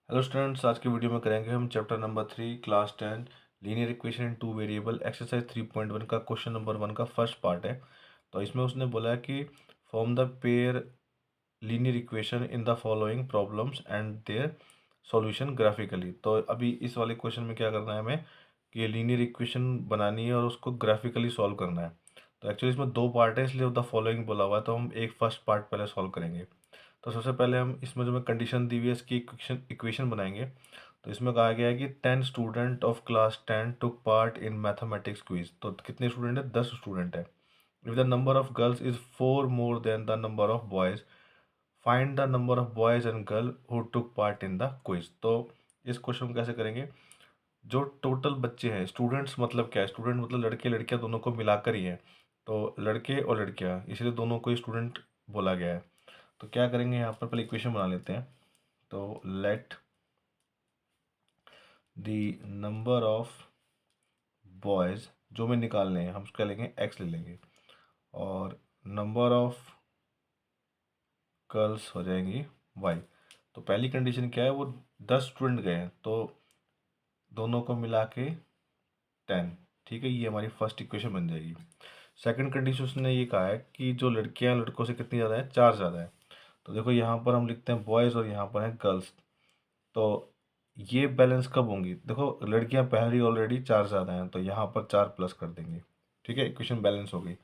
Hello students, आज की video में करेंगे हम chapter number 3 class 10 linear equation in two variable exercise 3.1 का क्वेश्चन नंबर 1 का फर्स्ट पार्ट है। तो इसमें उसने बोला है कि form the pair linear equation in the following problems and their solution graphically. तो अभी इस वाले क्वेश्चन में क्या करना है हमें कि लीनियर इक्वेशन बनानी है और उसको ग्राफिकली सॉल्व करना है। तो एक्चुअली इसमें दो पार्ट है, इसलिए द फॉलोइंग बोला हुआ है, तो हम एक फर्स्ट पार्ट पहले सॉल्व करेंगे। तो सबसे पहले हम इसमें जो मैं कंडीशन दी हुई है इसकी इक्वेशन बनाएंगे। तो इसमें कहा गया है कि 10 student of class 10 took part in mathematics quiz. तो कितने स्टूडेंट है? 10 स्टूडेंट है। If the number of girls is 4 more than the number of boys, find the number of boys and girl who took part in the quiz. तो इस question को कैसे करेंगे? जो टोटल बच्चे हैं, स्टूडेंट्स मतलब क्या है? स्टूडेंट मतलब लड़के लड़कियां दोनों को मिलाकर ही है। तो लड़के और लड़कियां, इसलिए दोनों को स्टूडेंट बोला गया है। तो क्या करेंगे, यहाँ पर पहले इक्वेशन बना लेते हैं। तो let the number of boys जो में निकालने हैं हम उसका लेंगे एक्स ले लेंगे, और नंबर ऑफ गर्ल्स हो जाएंगी वाई। तो पहली कंडीशन क्या है? वो 10 स्टूडेंट गए हैं, तो दोनों को मिला के 10। ठीक है, ये हमारी फर्स्ट इक्वेशन बन जाएगी। सेकंड कंडीशन उसने ये कहा है कि जो लड़कियां लड़कों से कितनी ज़्यादा है? 4 ज़्यादा है। तो देखो यहाँ पर हम लिखते हैं बॉयज़ और यहाँ पर है गर्ल्स। तो ये बैलेंस कब होंगी? देखो लड़कियां पहले ऑलरेडी 4 ज़्यादा हैं, तो यहाँ पर 4 प्लस कर देंगे। ठीक है, इक्वेशन बैलेंस हो गई।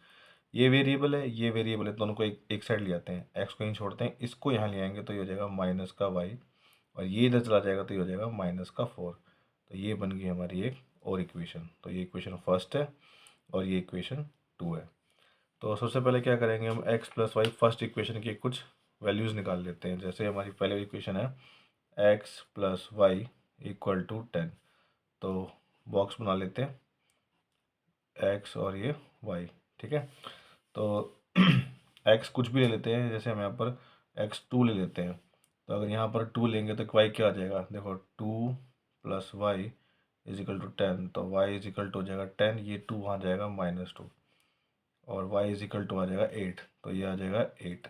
ये वेरिएबल है, ये वेरिएबल है, दोनों को एक साइड ले आते हैं, एक्स को यहीं छोड़ते हैं, इसको यहाँ ले आएंगे तो ये हो जाएगा माइनस का वाई, और ये इधर चला जाएगा तो ये हो जाएगा माइनस का 4। तो ये बन गई हमारी एक और इक्वेशन। तो ये इक्वेशन फर्स्ट है और ये इक्वेशन 2 है। तो सबसे पहले क्या करेंगे, हम X plus Y first equation की कुछ वैल्यूज़ निकाल लेते हैं। जैसे हमारी पहले इक्वेशन है X plus Y equal to 10। तो बॉक्स बना लेते हैं एक्स और ये वाई। ठीक है, तो एक्स कुछ भी ले लेते हैं, जैसे हम यहाँ पर एक्स 2 ले लेते हैं। तो अगर यहाँ पर 2 लेंगे तो वाई क्या आ जाएगा? देखो 2 plus y is equal to 10। तो वाई इज इक्वल टू हो जाएगा 10, ये 2 वहाँ जाएगा -2, और वाई इज इक्वल टू आ जाएगा 8। तो ये आ जाएगा 8।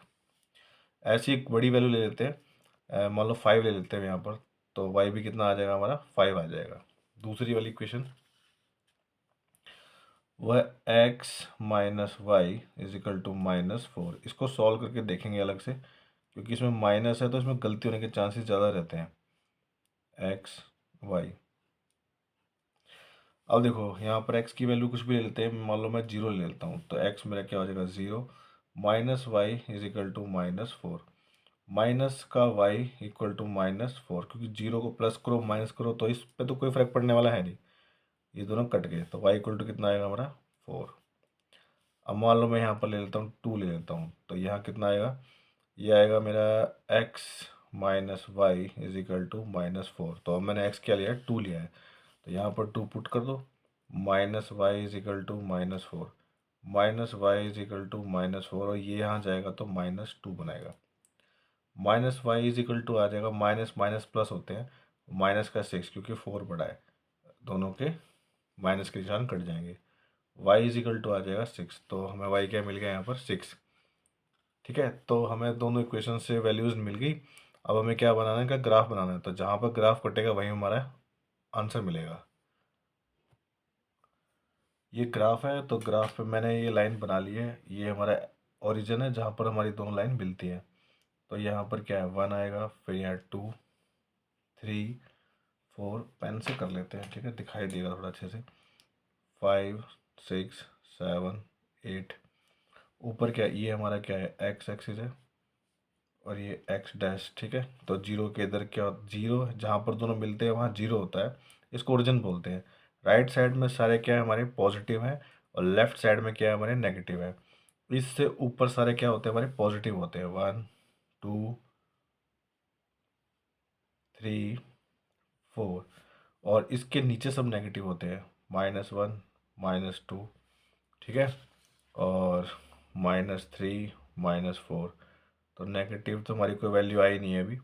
ऐसी एक बड़ी वैल्यू ले लेते हैं, मान लो 5 ले लेते हैं यहाँ पर। तो वाई भी कितना आ जाएगा हमारा? 5 आ जाएगा। दूसरी वाली इक्वेशन, वह x minus y is equal to -4। इसको सॉल्व करके देखेंगे अलग से, क्योंकि इसमें माइनस है तो इसमें गलती होने के चांसेस ज़्यादा रहते हैं। एक्स वाई, अब देखो यहाँ पर x की वैल्यू कुछ भी ले लेते हैं, मान लो मैं 0 ले लेता हूँ, तो x मेरा क्या हो जाएगा? 0 minus y is equal to -4। Minus का y इक्वल टू -4, क्योंकि 0 को प्लस करो माइनस करो तो इस पे तो कोई फर्क पड़ने वाला है नहीं, ये दोनों कट गए। तो y इक्वल टू कितना आएगा हमारा? 4। अब मान लो मैं यहाँ पर ले लेता हूँ 2 ले लेता हूँ, तो यहाँ कितना आएगा? ये आएगा मेरा x minus y is equal to -4। तो अब मैंने x क्या लिया है? 2 लिया है। तो यहाँ पर 2 पुट कर दो, minus y is equal to -4, minus y is equal to -4, और ये यहाँ जाएगा तो -2 बनाएगा। Minus y is equal to आ जाएगा, माइनस माइनस प्लस होते हैं, माइनस का 6, क्योंकि 4 बड़ा है, दोनों के माइनस के निशान कट जाएंगे। y इज इक्वल टू आ जाएगा 6। तो हमें y क्या मिल गया यहाँ पर? 6। ठीक है, तो हमें दोनों इक्वेशन से वैल्यूज़ मिल गई। अब हमें क्या बनाना है? क्या ग्राफ बनाना है। तो जहाँ पर ग्राफ कटेगा वहीं हमारा आंसर मिलेगा। ये ग्राफ है, तो ग्राफ पे मैंने ये लाइन बना ली है, ये हमारा ओरिजिन है जहाँ पर हमारी दोनों लाइन मिलती है। तो यहाँ पर क्या है? 1 आएगा, फिर यहाँ 2 3 4, पेन से कर लेते हैं, ठीक है, दिखाई देगा थोड़ा अच्छे से। 5 6 7 8, ऊपर क्या ये हमारा क्या है? एक्स एक्सिस है, और ये एक्स डैश। ठीक है, तो जीरो के इधर क्या? जीरो जहाँ पर दोनों मिलते हैं वहाँ जीरो होता है, इसको ओरिजिन बोलते हैं। राइट साइड में सारे क्या है हमारे? पॉजिटिव हैं, और लेफ्ट साइड में क्या है हमारे? नेगेटिव है। इससे ऊपर सारे क्या होते हैं हमारे? पॉजिटिव होते हैं। 1 2 3 4, और इसके नीचे सब नेगेटिव होते हैं, -1 -2। ठीक है, और -3 -4। तो नेगेटिव तो हमारी कोई वैल्यू आई नहीं है अभी।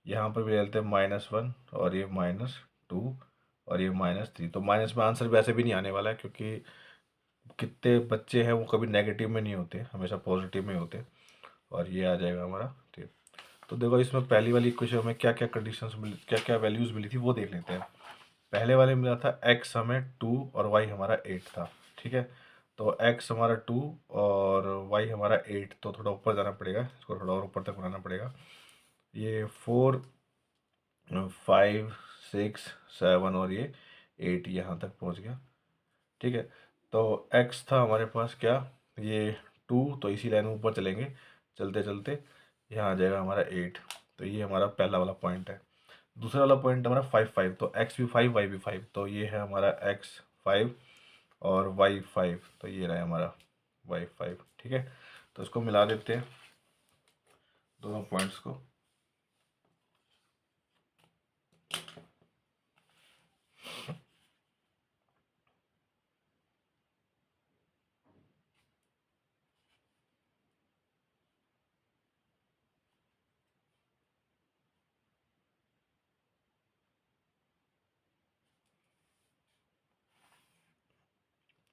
यहाँ पर भी लेते हैं -1, और ये -2, और ये -3। तो माइनस में आंसर वैसे भी नहीं आने वाला है, क्योंकि कितने बच्चे हैं वो कभी नेगेटिव में नहीं होते, हमेशा पॉजिटिव में होते। और ये आ जाएगा हमारा। ठीक, तो देखो इसमें पहली वाली इक्वेशन में क्या क्या कंडीशंस मिली, क्या क्या वैल्यूज़ मिली थी वो देख लेते हैं। पहले वाले में मिला था x हमें 2 और y हमारा 8 था, ठीक है। तो x हमारा 2 और y हमारा 8, तो थोड़ा ऊपर जाना पड़ेगा, इसको थोड़ा और ऊपर तक बनाना पड़ेगा। ये 4 5 6 7 और ये 8 यहाँ तक पहुँच गया, ठीक है। तो x था हमारे पास क्या, ये 2, तो इसी लाइन में ऊपर चलेंगे, चलते चलते यहाँ आ जाएगा हमारा 8। तो ये हमारा पहला वाला पॉइंट है। दूसरा वाला पॉइंट हमारा 5 तो x भी 5 y भी 5, तो ये है हमारा x 5 और y 5, तो ये रहा हमारा y 5, ठीक है। तो इसको मिला देते हैं दोनों पॉइंट्स को।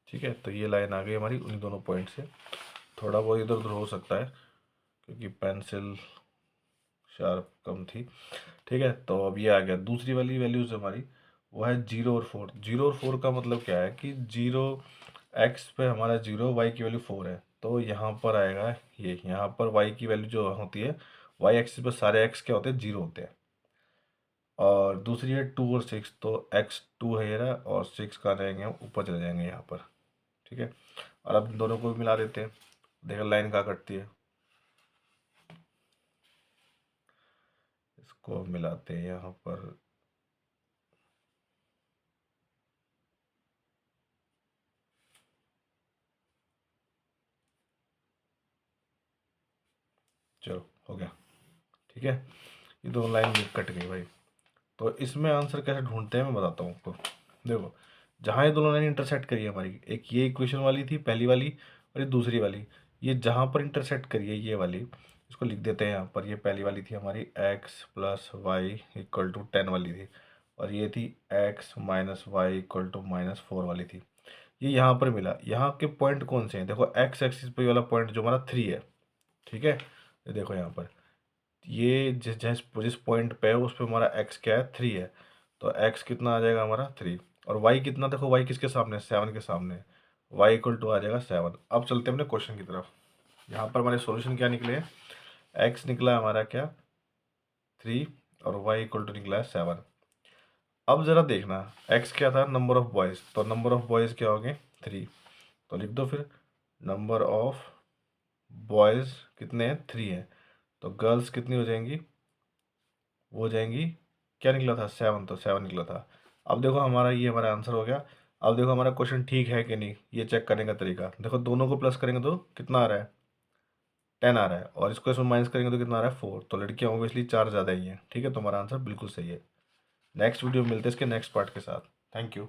ठीक है, तो ये लाइन आ गई हमारी उन्हीं दोनों पॉइंट से। थोड़ा बहुत इधर उधर हो सकता है क्योंकि पेंसिल शार्प कम थी, ठीक है। तो अब ये आ गया दूसरी वाली वैल्यूज हमारी, वो है 0 और 4। 0 और 4 का मतलब क्या है कि 0 x पे हमारा 0, y की वैल्यू 4 है, तो यहाँ पर आएगा ये, यहाँ पर y की वैल्यू जो होती है, y एक्सिस पर सारे x क्या होते हैं, 0 होते हैं। और दूसरी है 2 और 6, तो x 2 है ये रहा, और 6 का रहेंगे हम ऊपर चले जाएंगे यहाँ पर, ठीक है। और अब इन दोनों को भी मिला देते हैं, देखो लाइन कहाँ कटती है, इसको मिलाते हैं यहाँ पर। चलो हो गया, ठीक है। ये दोनों लाइन कट गई भाई। तो इसमें आंसर कैसे ढूंढते हैं मैं बताता हूँ आपको। देखो जहाँ ये दोनों लाइन इंटरसेक्ट करी है हमारी, एक ये इक्वेशन वाली थी पहली वाली, और ये दूसरी वाली, ये जहाँ पर इंटरसेक्ट करी है ये वाली, इसको लिख देते हैं यहाँ पर। ये पहली वाली थी हमारी x plus Y equal to 10 वाली थी, और ये थी x minus y equal to -4 वाली थी। ये यहाँ पर मिला, यहाँ के पॉइंट कौन से हैं, देखो x एक्सिस पे वाला पॉइंट जो हमारा 3 है, ठीक है। ये देखो यहाँ पर ये जिस जिस जिस पॉइंट पे है उस पे हमारा x क्या है, 3 है, तो x कितना आ जाएगा हमारा 3। और y कितना, देखो y किसके सामने, 7 के सामने, y इक्वल टू आ जाएगा 7। अब चलते हैं अपने क्वेश्चन की तरफ। यहाँ पर हमारे सॉल्यूशन क्या निकले हैं, x निकला हमारा क्या 3, और y इक्वल टू निकला है 7। अब ज़रा देखना x क्या था, नंबर ऑफ बॉयज़, तो नंबर ऑफ बॉयज़ क्या हो गए 3, तो लिख दो फिर नंबर ऑफ बॉयज़ कितने हैं 3 हैं, तो गर्ल्स कितनी हो जाएंगी, वो हो जाएंगी, क्या निकला था 7, तो 7 निकला था। अब देखो हमारा ये हमारा आंसर हो गया। अब देखो हमारा क्वेश्चन ठीक है कि नहीं, ये चेक करने का तरीका देखो, दोनों को प्लस करेंगे तो कितना आ रहा है 10 आ रहा है, और इसको इसमें माइनस करेंगे तो कितना आ रहा है 4, तो लड़कियाँ ऑब्वियसली 4 ज़्यादा ही हैं, ठीक है। तो हमारा आंसर बिल्कुल सही है। नेक्स्ट वीडियो में मिलते हैं इसके नेक्स्ट पार्ट के साथ। Thank you.